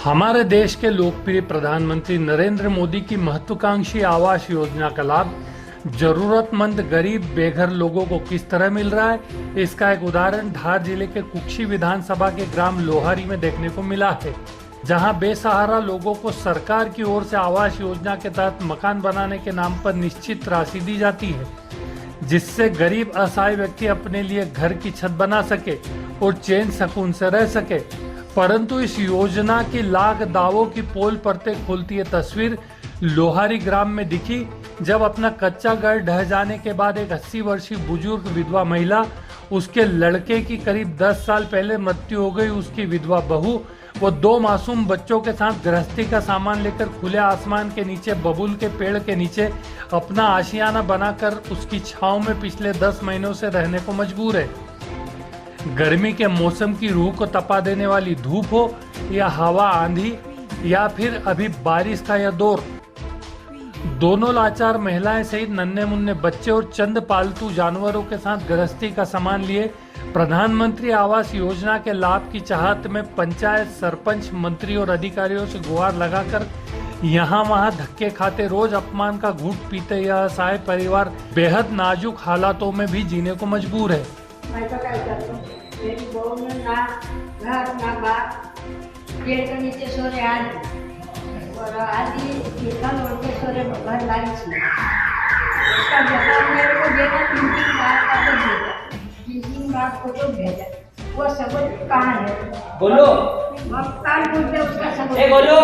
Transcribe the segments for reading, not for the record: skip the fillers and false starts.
हमारे देश के लोकप्रिय प्रधानमंत्री नरेंद्र मोदी की महत्वाकांक्षी आवास योजना का लाभ जरूरतमंद गरीब बेघर लोगों को किस तरह मिल रहा है, इसका एक उदाहरण धार जिले के कुक्षी विधानसभा के ग्राम लोहारी में देखने को मिला है, जहां बेसहारा लोगों को सरकार की ओर से आवास योजना के तहत मकान बनाने के नाम पर निश्चित राशि दी जाती है, जिससे गरीब असहाय व्यक्ति अपने लिए घर की छत बना सके और चैन सुकून से रह सके। परंतु इस योजना की लाख दावों की पोल पड़ते खुलती है तस्वीर लोहारी ग्राम में दिखी, जब अपना कच्चा घर ढह जाने के बाद एक 80 वर्षीय बुजुर्ग विधवा महिला, उसके लड़के की करीब 10 साल पहले मृत्यु हो गई, उसकी विधवा बहू वो 2 मासूम बच्चों के साथ गृहस्थी का सामान लेकर खुले आसमान के नीचे बबूल के पेड़ के नीचे अपना आशियाना बनाकर उसकी छांव में पिछले 10 महीनों से रहने को मजबूर है। गर्मी के मौसम की रूह को तपा देने वाली धूप हो या हवा आंधी या फिर अभी बारिश का यह दौर, दोनों लाचार महिलाएं सहित नन्हे मुन्ने बच्चे और चंद पालतू जानवरों के साथ गृहस्थी का सामान लिए प्रधानमंत्री आवास योजना के लाभ की चाहत में पंचायत, सरपंच, मंत्री और अधिकारियों से गुहार लगाकर यहाँ वहाँ धक्के खाते रोज अपमान का घूंट पीते यह असहाय परिवार बेहद नाजुक हालातों में भी जीने को मजबूर है। मैं तो क्या करता हूँ, मेरी बहू ने ना घर ना बात, पेड़ के नीचे सो रहे और आदि निकल उड़ के सो रहे घर लाई थी। उसका जवाब मेरे को देना 3-3 बार का तो भेजा, 3-3 बार फोटो भेजा, वो सबूत कहाँ है? बोलो। कान टूट गया उसका सबूत। बोलो।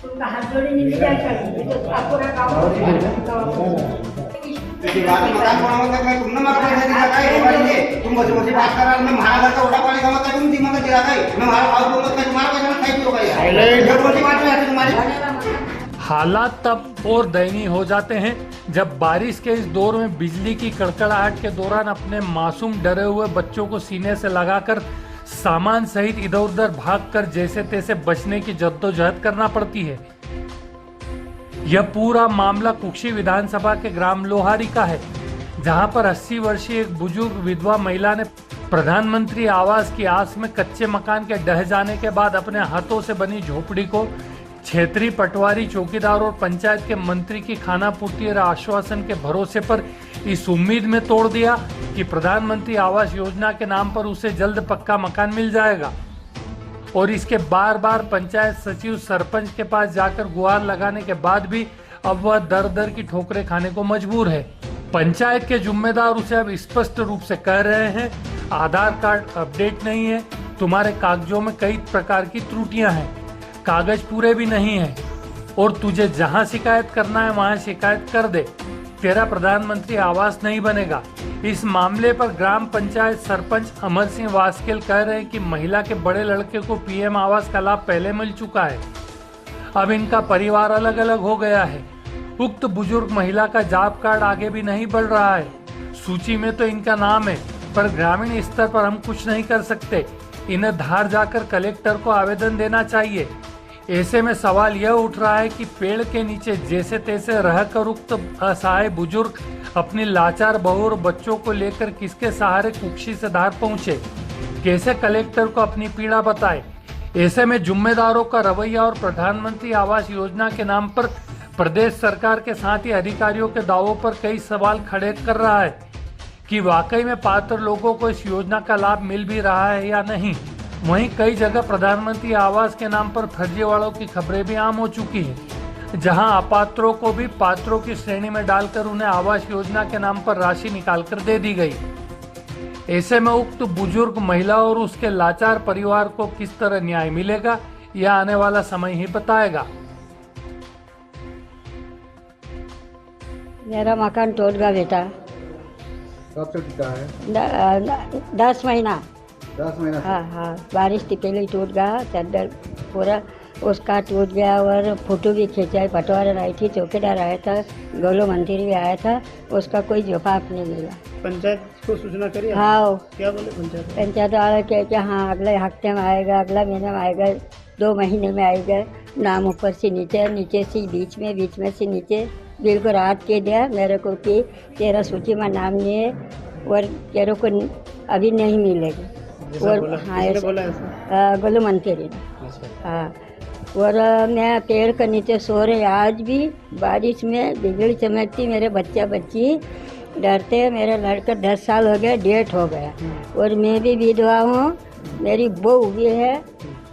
उनका हाथ जोड़ी नहीं लिया चाहिए, तो आपको ना काम मकान बनावं काय तुमने मला पैसे दिला काय तुम मुझे बात करा मैं महाराज का उड़ा पानी गमत तुम दी मत दिला काय मैं महाराज और बोलत काय तुम्हारा पैसा मैं खाई पियो काय ये बोली बात है तुम्हारी। हालात तब और दयनीय हो जाते हैं जब बारिश के इस दौर में बिजली की कड़कड़ाहट के दौरान अपने मासूम डरे हुए बच्चों को सीने से लगाकर सामान सहित इधर उधर भागकर जैसे तैसे बचने की जद्दोजहद करना पड़ती है। यह पूरा मामला कुक्षी विधानसभा के ग्राम लोहारी का है, जहां पर 80 वर्षीय एक बुजुर्ग विधवा महिला ने प्रधानमंत्री आवास की आस में कच्चे मकान के ढह जाने के बाद अपने हाथों से बनी झोपड़ी को क्षेत्रीय पटवारी, चौकीदार और पंचायत के मंत्री की खाना पूर्ति और आश्वासन के भरोसे पर इस उम्मीद में तोड़ दिया कि प्रधानमंत्री आवास योजना के नाम पर उसे जल्द पक्का मकान मिल जाएगा। और इसके बार बार पंचायत सचिव, सरपंच के पास जाकर गुहार लगाने के बाद भी अब वह दर दर की ठोकरें खाने को मजबूर है। पंचायत के जिम्मेदार उसे अब स्पष्ट रूप से कह रहे हैं, आधार कार्ड अपडेट नहीं है, तुम्हारे कागजों में कई प्रकार की त्रुटियां हैं, कागज पूरे भी नहीं है और तुझे जहां शिकायत करना है वहां शिकायत कर दे, तेरा प्रधानमंत्री आवास नहीं बनेगा। इस मामले पर ग्राम पंचायत सरपंच अमर सिंह वास्केल कह रहे हैं कि महिला के बड़े लड़के को पीएम आवास का लाभ पहले मिल चुका है, अब इनका परिवार अलग अलग हो गया है। उक्त बुजुर्ग महिला का जॉब कार्ड आगे भी नहीं बढ़ रहा है, सूची में तो इनका नाम है पर ग्रामीण स्तर पर हम कुछ नहीं कर सकते, इन्हें धार जाकर कलेक्टर को आवेदन देना चाहिए। ऐसे में सवाल यह उठ रहा है कि पेड़ के नीचे जैसे तैसे रहकर उक्त असहाय बुजुर्ग अपनी लाचार बहू और बच्चों को लेकर किसके सहारे कुक्षी से धार पहुंचे, कैसे कलेक्टर को अपनी पीड़ा बताए। ऐसे में जिम्मेदारों का रवैया और प्रधानमंत्री आवास योजना के नाम पर प्रदेश सरकार के साथ ही अधिकारियों के दावों पर कई सवाल खड़े कर रहा है कि वाकई में पात्र लोगों को इस योजना का लाभ मिल भी रहा है या नहीं। वहीं कई जगह प्रधानमंत्री आवास के नाम पर फर्जीवाड़ों की खबरें भी आम हो चुकी हैं, जहां अपात्रों को भी पात्रों की श्रेणी में डालकर उन्हें आवास योजना के नाम पर राशि निकालकर दे दी गई। ऐसे में उक्त बुजुर्ग महिला और उसके लाचार परिवार को किस तरह न्याय मिलेगा, यह आने वाला समय ही बताएगा। मेरा मकान टूट गया बेटा, कब से टूटा है? 10 महीना। 10 महीना। हाँ, बारिश से पहले ही टूट गया, चादर पूरा उसका टूट गया और फोटो भी खींचा है। पटवारी आई थी, चौकीदार आया था, गौलो मंदिर भी आया था, उसका कोई जवाब नहीं मिला। पंचायत को सूचना करी? हाँ, क्या बोले पंचायत वाला क्या हाँ अगले हफ्ते में आएगा, अगला महीने में आएगा, 2 महीने में आएगा। नाम ऊपर से नीचे, नीचे से बीच में से नीचे बिल्कुल रात के दिया मेरे को कि तेरा सूची में नाम नहीं है और तेरे को अभी नहीं मिलेगा। और हाँ, गोलू मंत्री। हाँ, और मैं पेड़ के नीचे सो रही आज भी बारिश में बिजली चमकती, मेरे बच्चा बच्ची डरते। मेरे लड़का 10 साल हो गए, डेथ हो गया, और मैं भी विधवा हूँ, मेरी बहू भी है।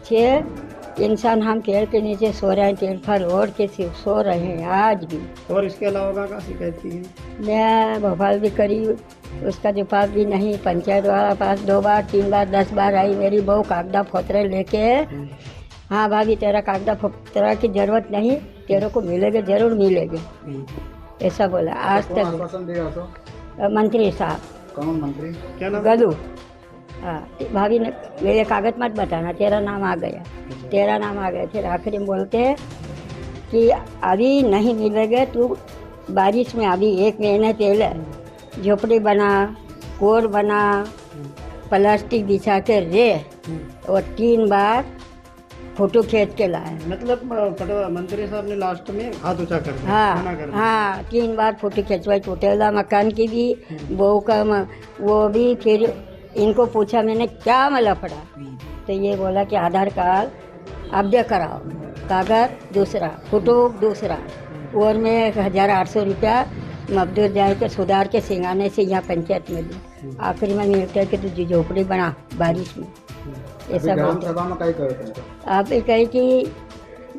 6 इंसान हम पेड़ के नीचे सो रहे हैं, पेड़ पर ओढ़ के सो रहे हैं आज भी। और इसके अलावा क्या शिकायत की है? मैं भोपाल भी करी, उसका जवाब भी नहीं। पंचायत वाला पास 2 बार 3 बार 10 बार आई, मेरी बहू कागदा फोतरे लेके, हाँ भाभी तेरा कागदा फोतरा की जरूरत नहीं, तेरे को मिलेगा, जरूर मिलेगा, ऐसा बोला। आज कौन तक आश्वासन दिया तो? मंत्री साहब कौन मंत्री? क्या नाम? गलू, हाँ, भाभी ने मेरे कागज मत बताना, तेरा नाम आ गया, तेरा नाम आ गया। फिर आखिरी में बोलते हैं कि अभी नहीं मिलेगा, तू बारिश में अभी 1 महीने पहले झोपड़ी बना, कोर बना, प्लास्टिक बिछा के रे, और 3 बार फोटो खींच के लाए। मतलब मंत्री साहब ने लास्ट में हाथ ऊंचा कर दिया, मना हाँ कर दिया। हाँ, 3 बार फोटो खिंचवाई, टूटेला मकान की भी, बहू का वो भी। फिर इनको पूछा मैंने क्या मला पड़ा, तो ये बोला कि आधार कार्ड अपडेट कराओ, कागज दूसरा, फोटो दूसरा, और मैं 1800 रुपया मजदूर जाए के सुधार के सिंगाने से यहाँ पंचायत में दी। आखिरी में मिलता है कि तू झोपड़ी बना बारिश में, ऐसा ग्राम बोलते। सभा में कहीं कहे आप ये कही कि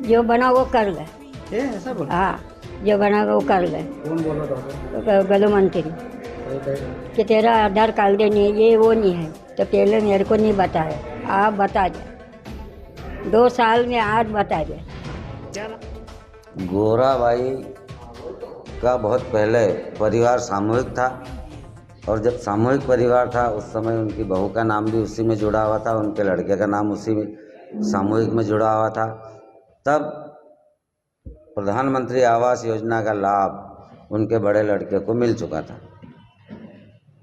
जो बना वो कर ले, ऐसा बोला? हाँ, जो बना वो कर ले। कौन बोला था? गलू मंत्री कि तेरा आधार कार्ड नहीं, ये वो नहीं है, तो पहले मेरे को नहीं बताया, आप बता दे, 2 साल में आज बता दे। गोराबाई का बहुत पहले परिवार सामूहिक था, और जब सामूहिक परिवार था उस समय उनकी बहू का नाम भी उसी में जुड़ा हुआ था, उनके लड़के का नाम उसी में सामूहिक में जुड़ा हुआ था। तब प्रधानमंत्री आवास योजना का लाभ उनके बड़े लड़के को मिल चुका था।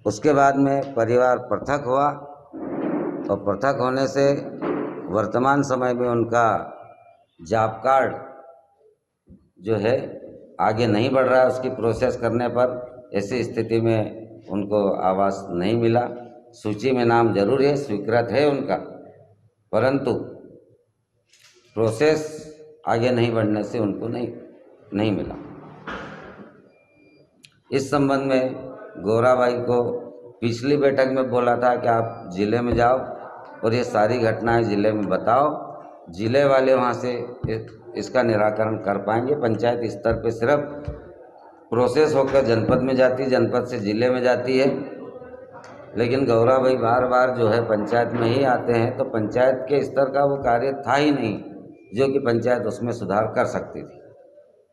उसके बाद में परिवार पृथक हुआ, और पृथक होने से वर्तमान समय में उनका जॉब कार्ड जो है आगे नहीं बढ़ रहा है। उसकी प्रोसेस करने पर ऐसी स्थिति में उनको आवास नहीं मिला। सूची में नाम जरूर है, स्वीकृत है उनका, परंतु प्रोसेस आगे नहीं बढ़ने से उनको नहीं मिला। इस संबंध में गोराबाई को पिछली बैठक में बोला था कि आप जिले में जाओ और ये सारी घटनाएं जिले में बताओ, जिले वाले वहाँ से इसका निराकरण कर पाएंगे। पंचायत स्तर पे सिर्फ प्रोसेस होकर जनपद में जाती, जनपद से जिले में जाती है, लेकिन गौराबाई बार बार जो है पंचायत में ही आते हैं, तो पंचायत के स्तर का वो कार्य था ही नहीं जो कि पंचायत उसमें सुधार कर सकती थी,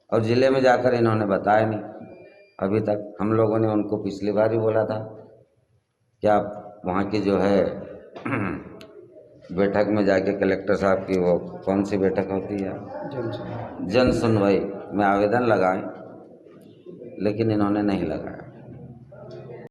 और जिले में जाकर इन्होंने बताया नहीं अभी तक। हम लोगों ने उनको पिछली बार ही बोला था कि आप वहाँ की जो है बैठक में जाके कलेक्टर साहब की वो कौन सी बैठक होती है, जन सुनवाई में आवेदन लगाएं, लेकिन इन्होंने नहीं लगाया।